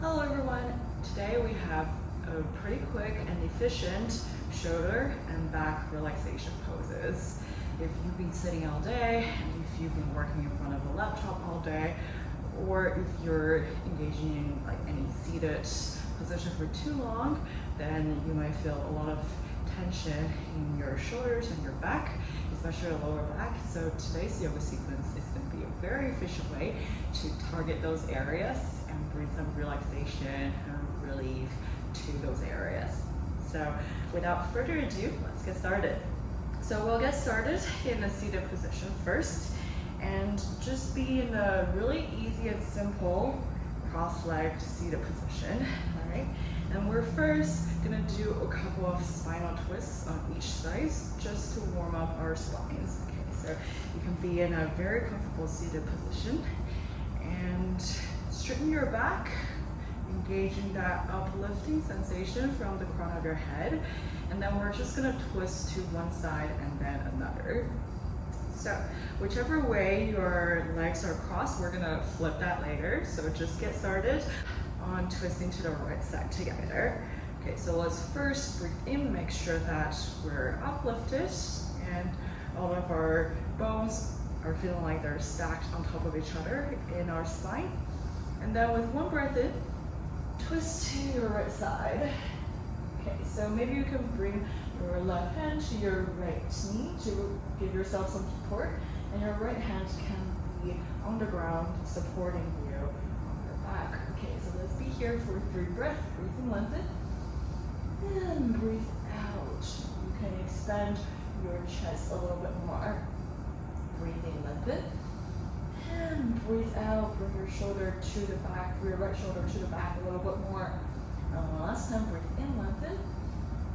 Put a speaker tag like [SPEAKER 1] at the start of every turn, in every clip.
[SPEAKER 1] Hello everyone, today we have a pretty quick and efficient shoulder and back relaxation poses. If you've been sitting all day, if you've been working in front of a laptop all day, or if you're engaging in any seated position for too long, then you might feel a lot of tension in your shoulders and your back, especially your lower back. So today's yoga sequence is going to be a very efficient way to target those areas and bring some relaxation and relief to those areas. So without further ado, let's get started. So we'll get started in a seated position first, and just be in a really easy and simple cross-legged seated position, all right? And we're first gonna do a couple of spinal twists on each side just to warm up our spines. Okay, so you can be in a very comfortable seated position and straighten your back, engaging that uplifting sensation from the crown of your head. And then we're just gonna twist to one side and then another. So whichever way your legs are crossed, we're gonna flip that later. So just get started on twisting to the right side together. Okay, so let's first breathe in, make sure that we're uplifted and all of our bones are feeling like they're stacked on top of each other in our spine. And then with one breath in, twist to your right side. Okay, so maybe you can bring your left hand to your right knee to give yourself some support, and your right hand can be on the ground supporting you on your back. Okay, so let's be here for 3 breaths. Breathe in, lengthen, and breathe out. You can expand your chest a little bit more. Breathe in, lengthen, and breathe out. Bring your shoulder to the back, your right shoulder to the back a little bit more. And one last time, breathe in, lengthen,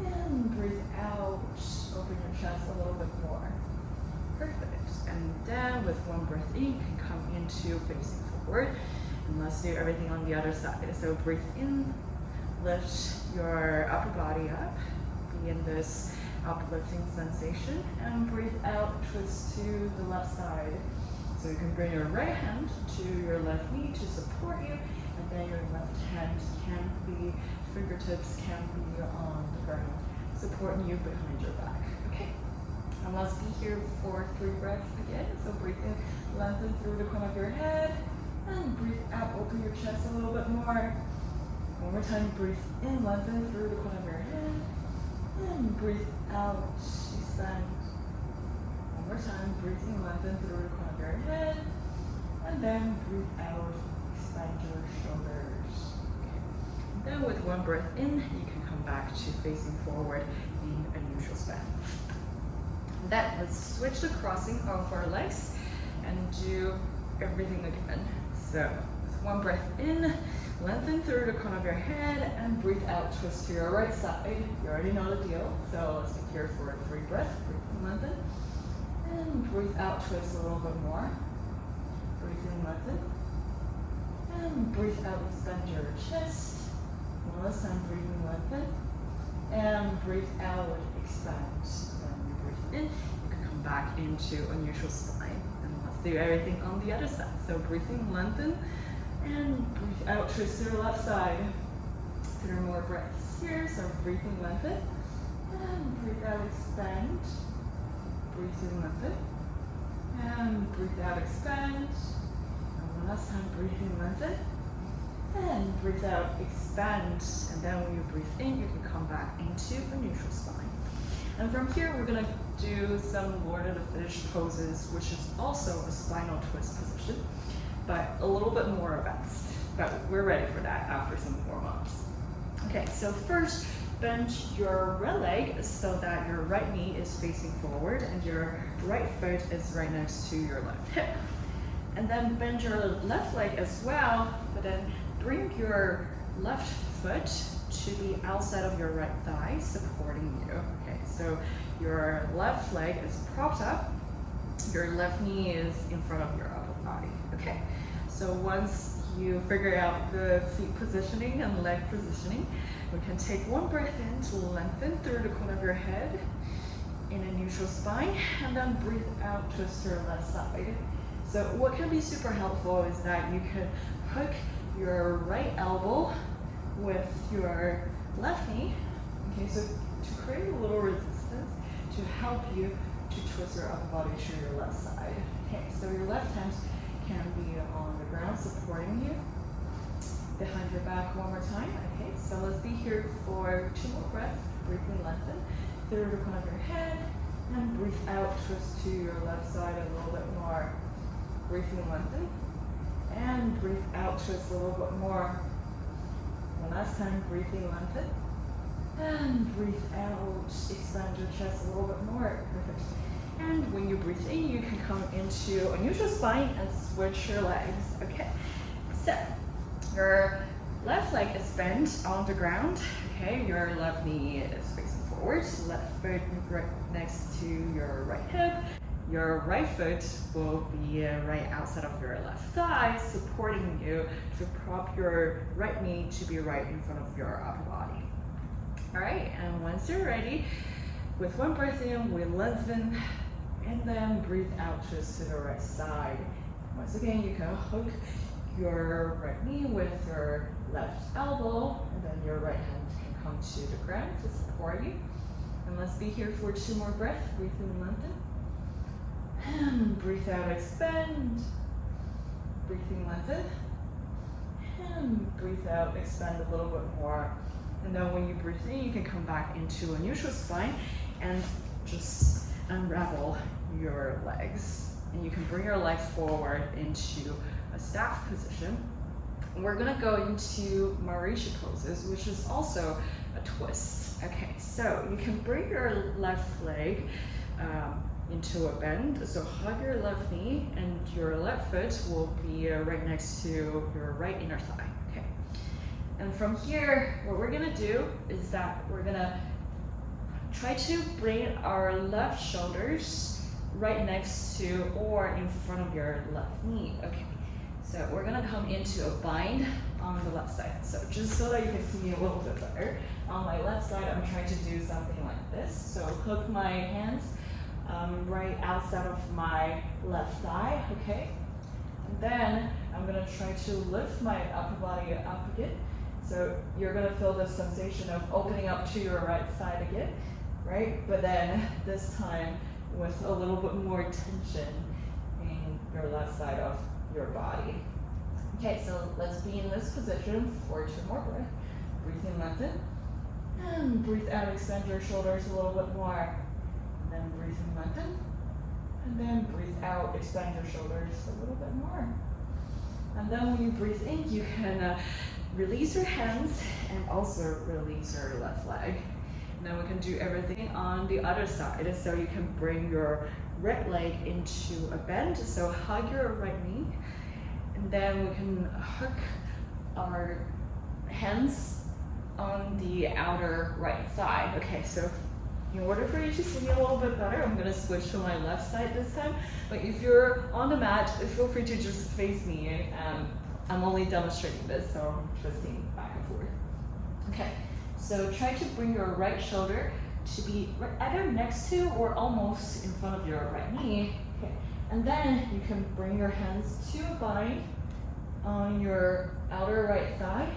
[SPEAKER 1] and breathe out. Open your chest a little bit more. Perfect. And then with one breath in, you can come into facing forward. And let's do everything on the other side. So breathe in, lift your upper body up, be in this uplifting sensation, and breathe out, twist to the left side. So you can bring your right hand to your left knee to support you, and then your left hand can be, fingertips can be on the ground, supporting you behind your back. Okay, and let's be here for 3 breaths again. So breathe in, lengthen through the crown of your head, and breathe out, open your chest a little bit more. One more time, breathe in, lengthen through the crown of your head, and breathe out, expand. One more time, breathe in, lengthen through the crown of your head, and then breathe out, expand your shoulders. Okay. Then with one breath in, you can come back to facing forward in a neutral span. Then let's switch the crossing of our legs and do everything again. So with one breath in, lengthen through the crown of your head, and breathe out, twist to your right side. You already know the deal. So let's be here for 3 breaths. Breathe in, lengthen, and breathe out, twist a little bit more. Breathe in, lengthen, and breathe out, expand your chest. One last time, breathe in, lengthen, and breathe out, expand. When you breathe in, you can come back into a neutral spine. And let's do everything on the other side. So breathe in, lengthen, and breathe out, twist to the left side. 3 more breaths here. So breathe in, lengthen, and breathe out, expand. Breathe in, lengthen, and breathe out, expand. And one last time, breathe in, lengthen, and breathe out, expand. And then when you breathe in, you can come back into a neutral spine. And from here, we're gonna do some Lord of the Fish poses, which is also a spinal twist position, but a little bit more advanced. But we're ready for that after some warm-ups. Okay, so first, bend your right leg so that your right knee is facing forward and your right foot is right next to your left hip. And then bend your left leg as well, but then bring your left foot to the outside of your right thigh, supporting you. Okay, so your left leg is propped up, your left knee is in front of your upper body. Okay, so once you figure out the feet positioning and leg positioning, we can take one breath in to lengthen through the corner of your head in a neutral spine, and then breathe out, twist to your left side. So what can be super helpful is that you can hook your right elbow with your left knee. Okay, so to create a little resistance to help you to twist your upper body to your left side. Okay, so your left hand can be on the ground supporting you behind your back one more time. Okay, so let's be here for 2 more breaths. Briefly lengthen through the corner of your head and breathe out, twist to your left side a little bit more. Briefly lengthen and breathe out, twist a little bit more. One last time, briefly lengthen and breathe out, expand your chest a little bit more. Perfect. And when you breathe in, you can come into a neutral spine and switch your legs. Okay, so your left leg is bent on the ground. Okay, your left knee is facing forward, left foot right next to your right hip. Your right foot will be right outside of your left thigh, supporting you to prop your right knee to be right in front of your upper body. All right, and once you're ready, with one breath in, we lengthen, and then breathe out, twist to the right side. Once again, you can hook your right knee with your left elbow, and then your right hand can come to the ground to support you. And let's be here for 2 more breaths. Breathe in, lengthen. And breathe out, expand. Breathe in, lengthen. And breathe out, expand a little bit more. And then when you breathe in, you can come back into a neutral spine and just unravel your legs. And you can bring your legs forward into a staff position. We're gonna go into Mauritia poses, which is also a twist. Okay, so you can bring your left leg into a bend. So hug your left knee and your left foot will be right next to your right inner thigh. Okay. And from here, what we're gonna do is that we're gonna try to bring our left shoulders right next to or in front of your left knee. Okay. So we're gonna come into a bind on the left side. So just so that you can see me a little bit better, on my left side, I'm trying to do something like this. So hook my hands right outside of my left thigh, okay? And then I'm gonna try to lift my upper body up again. So you're gonna feel the sensation of opening up to your right side again, right? But then this time with a little bit more tension in your left side of your body. Okay, so let's be in this position for 2 more breaths. Breathe in, lengthen. And breathe out, extend your shoulders a little bit more. And then breathe in, lengthen. And then breathe out, expand your shoulders a little bit more. And then when you breathe in, you can release your hands and also release your left leg. And then we can do everything on the other side. So you can bring your right leg into a bend. So hug your right knee. And then we can hook our hands on the outer right thigh. Okay, so in order for you to see me a little bit better, I'm gonna switch to my left side this time. But if you're on the mat, feel free to just face me. I'm only demonstrating this, so I'm twisting back and forth. Okay, so try to bring your right shoulder to be either next to or almost in front of your right knee. Okay, and then you can bring your hands to a bind on your outer right thigh.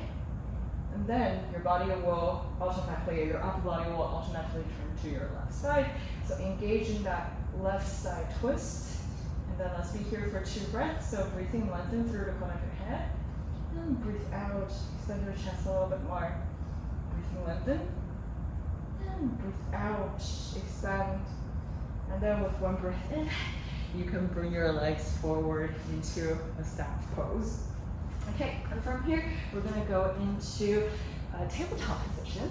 [SPEAKER 1] And then your body will automatically, your upper body will automatically turn to your left side. So engage in that left side twist. And then let's be here for 2 breaths. So breathing, lengthen through the corner of your head. And breathe out, extend your chest a little bit more. Breathing, lengthen. And breathe out, expand. And then with 1 breath in, you can bring your legs forward into a staff pose. Okay, and from here, we're gonna go into a tabletop position.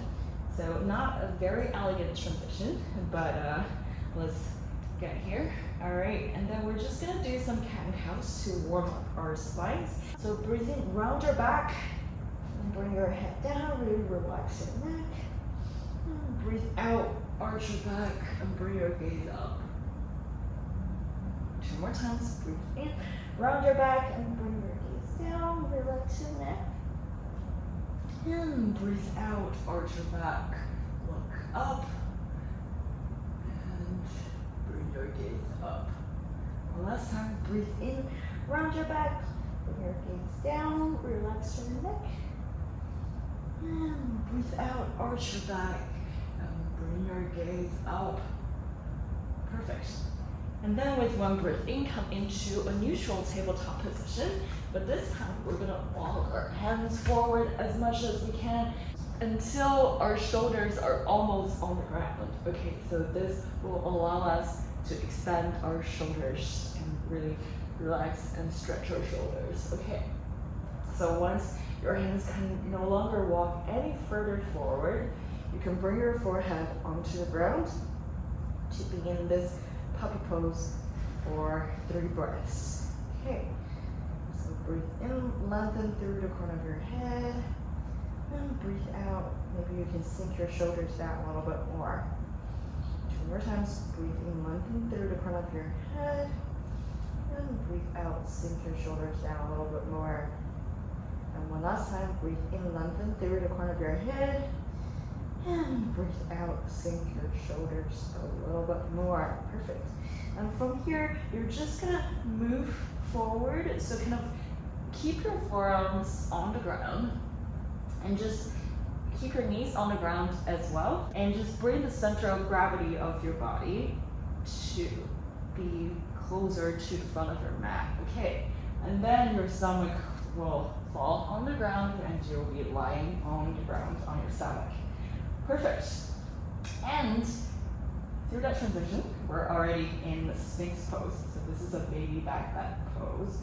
[SPEAKER 1] So not a very elegant transition, but let's get here. All right, and then we're just gonna do some cat and cows to warm up our spines. So breathing, round your back, and bring your head down, really relax your neck. And breathe out, arch your back, and bring your gaze up. 2 more times, breathe in, round your back, and bring your gaze down, relax your neck. And breathe out, arch your back, look up, and bring your gaze up. One last time, breathe in, round your back, Bring your gaze down, relax your neck. And breathe out, arch your back, and bring your gaze up. Perfect. And then with one breath in, come into a neutral tabletop position. But this time, we're gonna walk our hands forward as much as we can until our shoulders are almost on the ground. Okay, so this will allow us to extend our shoulders and really relax and stretch our shoulders. Okay, so once your hands can no longer walk any further forward, you can bring your forehead onto the ground to begin this puppy pose for 3 breaths. Okay, so breathe in, lengthen through the corner of your head, and breathe out. Maybe you can sink your shoulders down a little bit more. 2 more times, breathe in, lengthen through the corner of your head, and breathe out, sink your shoulders down a little bit more. And one last time, breathe in, lengthen through the corner of your head, and breathe out, sink your shoulders a little bit more. Perfect. And from here, you're just gonna move forward. So kind of keep your forearms on the ground and just keep your knees on the ground as well. And just bring the center of gravity of your body to be closer to the front of your mat. Okay. And then your stomach will fall on the ground and you'll be lying on the ground on your stomach. Perfect. And through that transition, we're already in the Sphinx pose. So this is a baby back bend pose.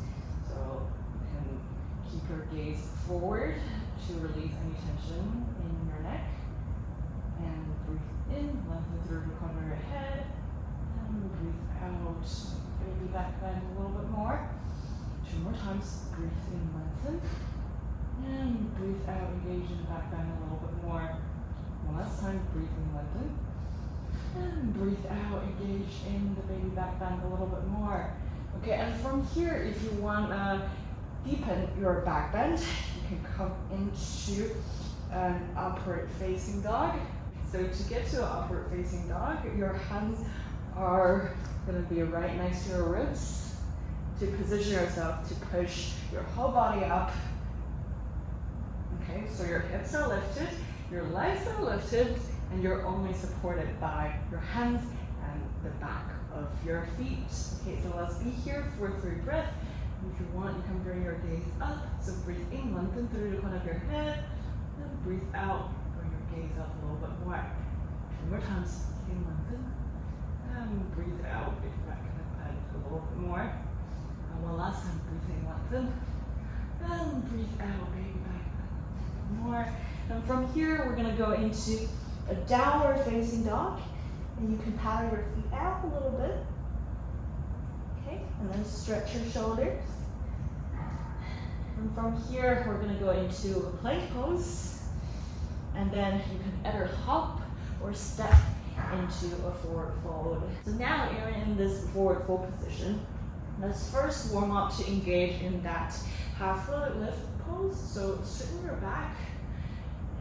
[SPEAKER 1] So you can keep your gaze forward to release any tension in your neck. And breathe in, lengthen through the corner of your head. And breathe out, baby back bend a little bit more. 2 more times, breathe in, lengthen. And breathe out, engage in the back bend a little bit more. One last time, breathe in, lengthen. And breathe out, engage in the baby back bend a little bit more. Okay, and from here, if you want to deepen your back bend, you can come into an upward facing dog. So to get to an upward facing dog, your hands are going to be right next to your ribs to position yourself to push your whole body up. Okay, so your hips are lifted, your legs are lifted, and you're only supported by your hands and the back of your feet. Okay, so let's be here for 3 breaths. If you want, you can bring your gaze up. So breathe in, lengthen through the corner of your head, and breathe out, bring your gaze up a little bit more. 2 more times, breathe in, lengthen, and breathe out, bring back and a little bit more. And one last time, breathe in, lengthen, and breathe out, baby back a little bit more. And from here, we're gonna go into a downward facing dog, and you can paddle your feet out a little bit. Okay, and then stretch your shoulders. And from here, we're gonna go into a plank pose, and then you can either hop or step into a forward fold. So now you're in this forward fold position. Let's first warm up to engage in that halfway lift pose. So straighten your back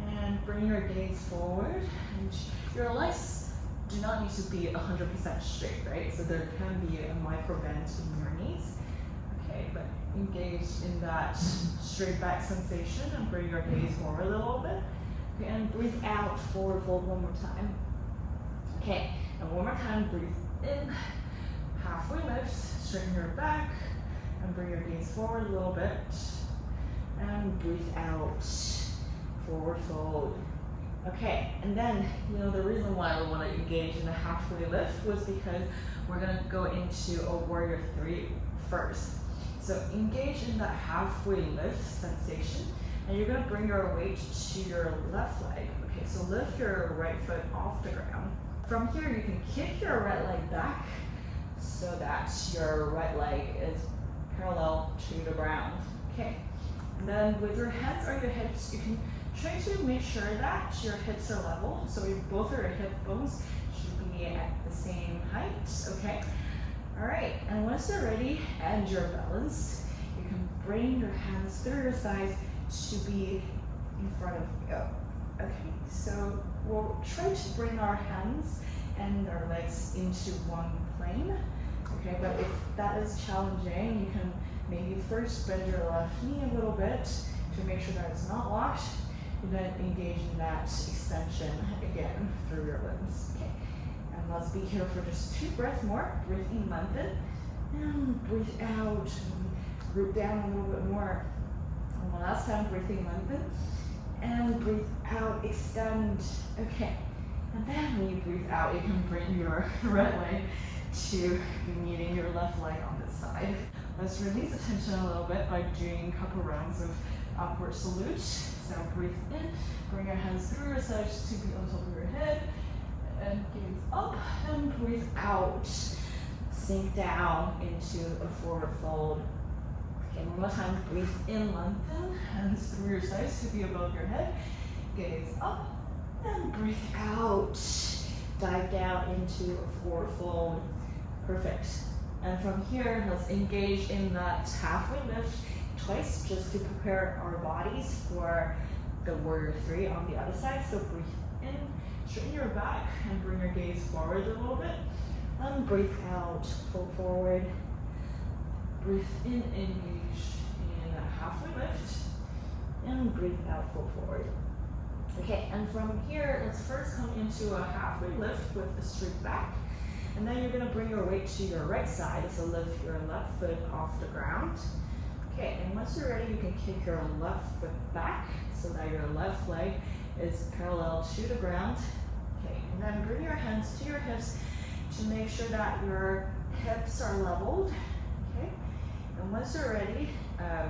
[SPEAKER 1] and bring your gaze forward. And your legs do not need to be 100% straight, right? So there can be a micro bend in your knees. Okay, but engage in that straight back sensation and bring your gaze forward a little bit. Okay, and breathe out, forward fold one more time. Okay, and one more time, breathe in, halfway lift, straighten your back, and bring your gaze forward a little bit. And breathe out, forward fold. Okay, and then, the reason why we want to engage in the halfway lift was because we're going to go into a warrior 3 first. So engage in that halfway lift sensation, and you're going to bring your weight to your left leg. Okay, so lift your right foot off the ground. From here, you can kick your right leg back so that your right leg is parallel to the ground. Okay, and then with your hands on your hips, you can try to make sure that your hips are level. So both of your hip bones should be at the same height. Okay, all right, and once you're ready and you're balanced, you can bring your hands through your sides to be in front of you. Okay, so we'll try to bring our hands and our legs into one plane. Okay, but if that is challenging, you can maybe first bend your left knee a little bit to make sure that it's not locked, and then engage in that extension again through your limbs. Okay, and let's be here for just 2 breaths more. Breathe in, lengthen, and breathe out. Root down a little bit more. And one last time, breathe in, lengthen, and breathe out, extend. Okay, and then when you breathe out, you can bring your right leg to be meeting your left leg on this side. Let's release the tension a little bit by doing a couple rounds of upward salute. So breathe in, bring your hands through your sides to be on top of your head, and gaze up, and breathe out. Sink down into a forward fold. Okay, one more time, breathe in, lengthen, hands through your sides to be above your head. Gaze up, and breathe out. Dive down into a forward fold. Perfect. And from here, let's engage in that halfway lift twice, just to prepare our bodies for the warrior 3 on the other side. So breathe in, straighten your back, and bring your gaze forward a little bit. And breathe out, fold forward. Breathe in, engage in a halfway lift. And breathe out, fold forward. Okay, and from here, let's first come into a halfway lift with a straight back. And then you're gonna bring your weight to your right side. So lift your left foot off the ground. Okay, and once you're ready, you can kick your left foot back so that your left leg is parallel to the ground. Okay, and then bring your hands to your hips to make sure that your hips are leveled. Okay, and once you're ready,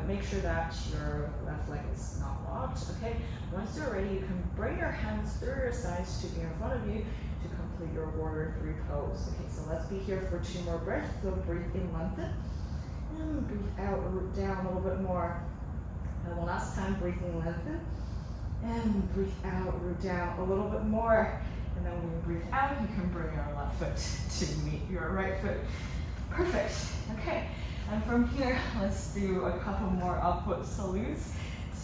[SPEAKER 1] make sure that your left leg is not locked. Okay, once you're ready, you can bring your hands through your sides to be in front of you to complete your warrior 3 pose. Okay, so let's be here for 2 more breaths. So breathe in, lengthen, and breathe out, root down a little bit more. And one last time, breathe in, lengthen, and breathe out, root down a little bit more. And then when you breathe out, you can bring your left foot to meet your right foot. Perfect. Okay, and from here, let's do a couple more upward salutes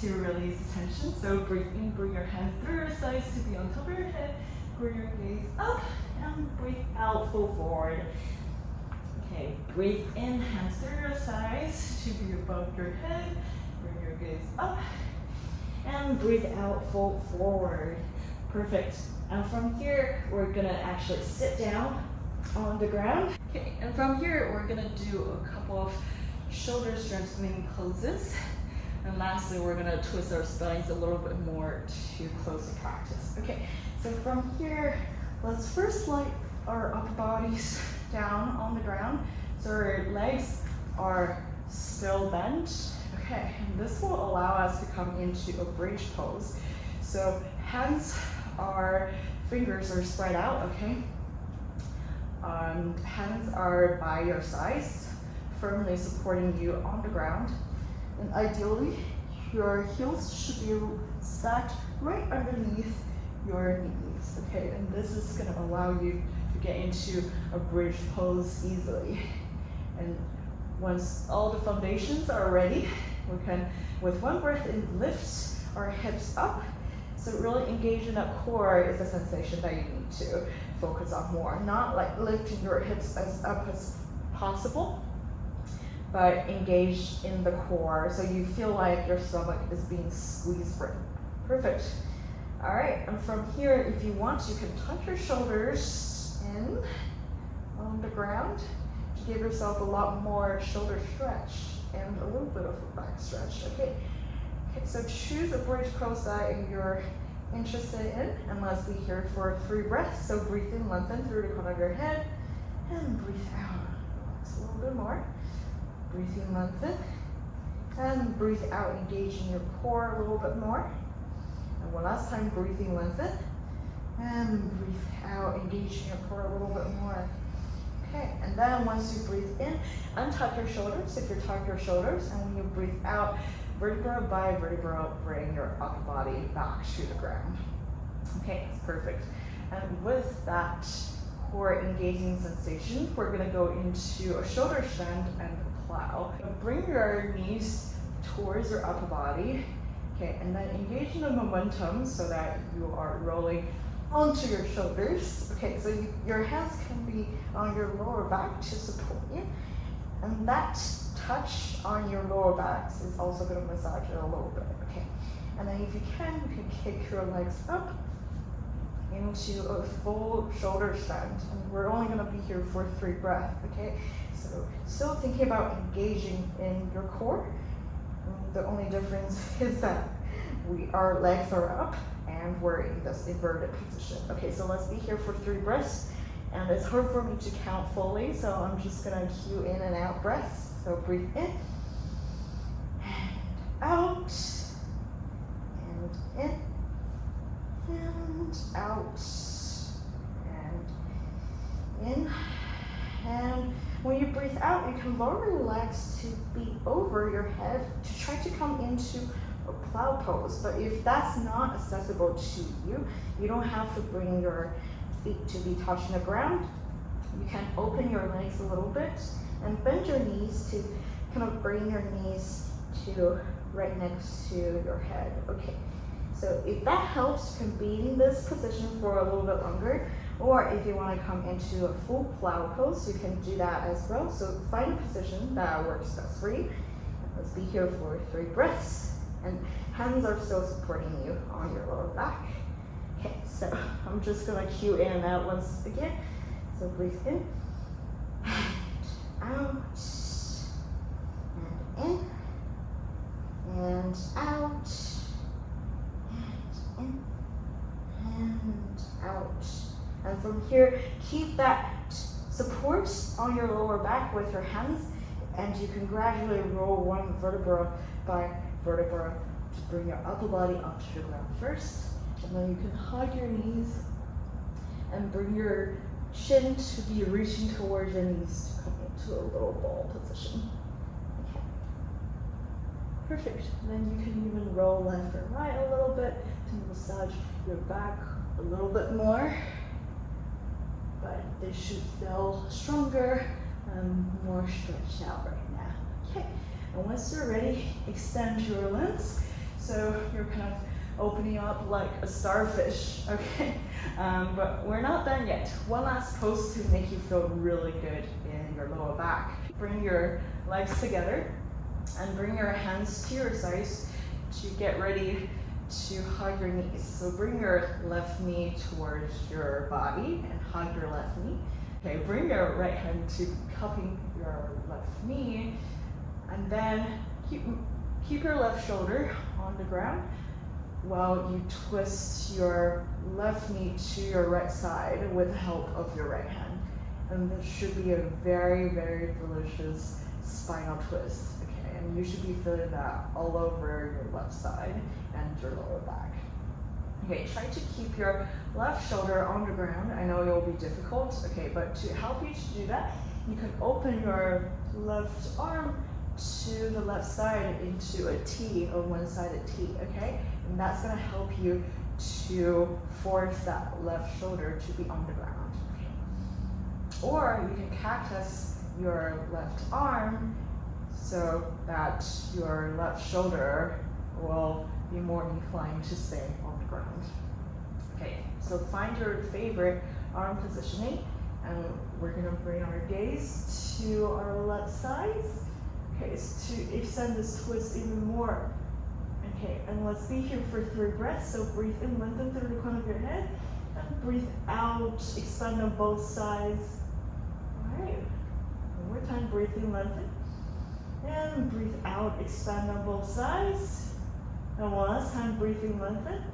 [SPEAKER 1] to release the tension. So breathe in, bring your hands through your sides to be on top of your head. Bring your gaze up, and breathe out, fold forward. Okay, breathe in, hands through your sides to be above your head. Bring your gaze up, and breathe out, fold forward. Perfect. And from here, we're gonna actually sit down on the ground. Okay, and from here, we're gonna do a couple of shoulder strengthening poses. And lastly, we're gonna twist our spines a little bit more to close the practice. Okay, so from here, let's first lay our upper bodies down on the ground. So our legs are still bent. Okay, and this will allow us to come into a bridge pose. So fingers are spread out, okay? Hands are by your sides, firmly supporting you on the ground. And ideally, your heels should be stacked right underneath your knees, okay? And this is gonna allow you to get into a bridge pose easily. And once all the foundations are ready, we can, with 1 breath in, lift our hips up. So really engage in that core is a sensation that you need to focus on more. Not like lifting your hips as up as possible, but engage in the core so you feel like your stomach is being squeezed in. Perfect. All right, and from here, if you want, you can tuck your shoulders in on the ground to give yourself a lot more shoulder stretch and a little bit of a back stretch. Okay, so choose a bridge pose that you're interested in, and let's be here for 3 breaths. So breathe in, lengthen through the corner of your head, and breathe out. Relax a little bit more. Breathe in, lengthen, and breathe out, engaging your core a little bit more. And one last time, breathe in, lengthen, and breathe out, engaging your core a little bit more. Okay, and then once you breathe in, untuck your shoulders if you tuck your shoulders, and when you breathe out, vertebra by vertebra, bring your upper body back to the ground. Okay, that's perfect. And with that core engaging sensation, we're gonna go into a shoulder stand and a plow. Bring your knees towards your upper body, okay, and then engage in the momentum so that you are rolling onto your shoulders. Okay, so your hands can be on your lower back to support you.
[SPEAKER 2] And that touch on your lower backs is also going to massage it a little bit, okay? And then if you can kick your legs up into a full shoulder stand. And we're only going to be here for 3 breaths, okay? So still thinking about engaging in your core. The only difference is that our legs are up and we're in this inverted position. Okay, so let's be here for 3 breaths. And it's hard for me to count fully, so I'm just gonna cue in and out breaths. So breathe in, and out, and in, and out, and in. And when you breathe out, you can lower your legs to be over your head to try to come into a plow pose. But if that's not accessible to you, you don't have to bring your feet to be touching the ground. You can open your legs a little bit and bend your knees to kind of bring your knees to right next to your head. Okay, so if that helps, you can be in this position for a little bit longer, or if you want to come into a full plow pose, you can do that as well. So find a position that works best for you. Let's be here for 3 breaths, and hands are still supporting you on your lower back. Okay, so I'm just gonna cue in and out once again. So breathe in, and out, and in, and out, and in, and out. And from here, keep that support on your lower back with your hands, and you can gradually roll one vertebra by vertebra to bring your upper body onto the ground first. And then you can hug your knees and bring your chin to be reaching towards your knees to come into a little ball position. Okay. Perfect. And then you can even roll left and right a little bit to massage your back a little bit more. But they should feel stronger and more stretched out right now. Okay. And once you're ready, extend your limbs. So you're kind of opening up like a starfish, okay? But we're not done yet. One last pose to make you feel really good in your lower back. Bring your legs together and bring your hands to your sides to get ready to hug your knees. So bring your left knee towards your body and hug your left knee. Okay, bring your right hand to cupping your left knee, and then keep your left shoulder on the ground while you twist your left knee to your right side with the help of your right hand. And this should be a very, very delicious spinal twist, okay? And you should be feeling that all over your left side and your lower back. Okay, try to keep your left shoulder on the ground. I know it will be difficult, okay, but to help you to do that, you can open your left arm to the left side into a T, a one-sided T, okay? And that's gonna help you to force that left shoulder to be on the ground, okay? Or you can cactus your left arm so that your left shoulder will be more inclined to stay on the ground. Okay, so find your favorite arm positioning, and we're gonna bring our gaze to our left sides. Okay, so to extend this twist even more. Okay, and let's be here for 3 breaths. So breathe in, lengthen through the crown of your head, and breathe out, expand on both sides. All right, one more time, breathe in, lengthen, and breathe out, expand on both sides. And one last time, breathe in, lengthen,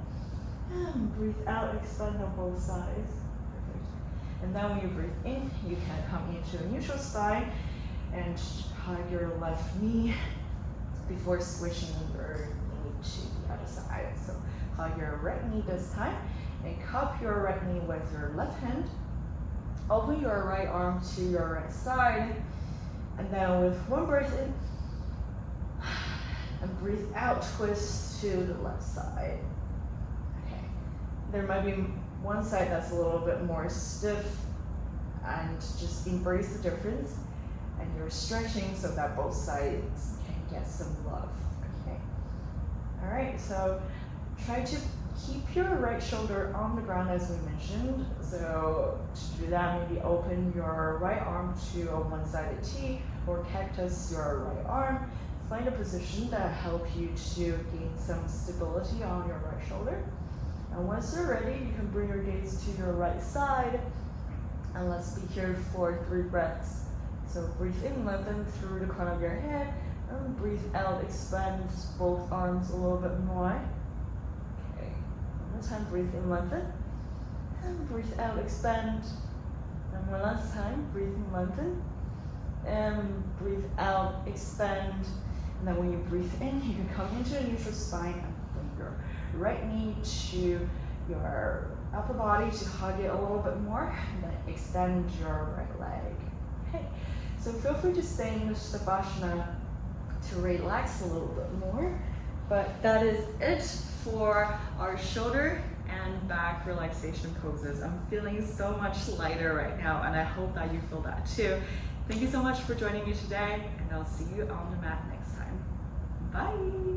[SPEAKER 2] and breathe out, expand on both sides. Perfect. And then when you breathe in, you can come into a neutral spine and hug your left knee before switching your knee to the other side. So hug your right knee this time and cup your right knee with your left hand. Open your right arm to your right side, and then with one breath in and breathe out, twist to the left side. Okay, there might be one side that's a little bit more stiff, and just embrace the difference. And you're stretching so that both sides can get some love, okay? All right, so try to keep your right shoulder on the ground as we mentioned. So to do that, maybe open your right arm to a one-sided T or cactus your right arm. Find a position that helps you to gain some stability on your right shoulder. And once you're ready, you can bring your gaze to your right side. And let's be here for 3 breaths. So breathe in, lengthen through the crown of your head. And breathe out, expand both arms a little bit more. Okay, one more time, breathe in, lengthen. And breathe out, expand. And one last time, breathe in, lengthen. And breathe out, expand. And then when you breathe in, you can come into a neutral spine and bring your right knee to your upper body to hug it a little bit more, and then extend your right leg. Okay, so feel free to stay in this Savasana to relax a little bit more. But that is it for our shoulder and back relaxation poses. I'm feeling so much lighter right now, and I hope that you feel that too. Thank you so much for joining me today, and I'll see you on the mat next time. Bye.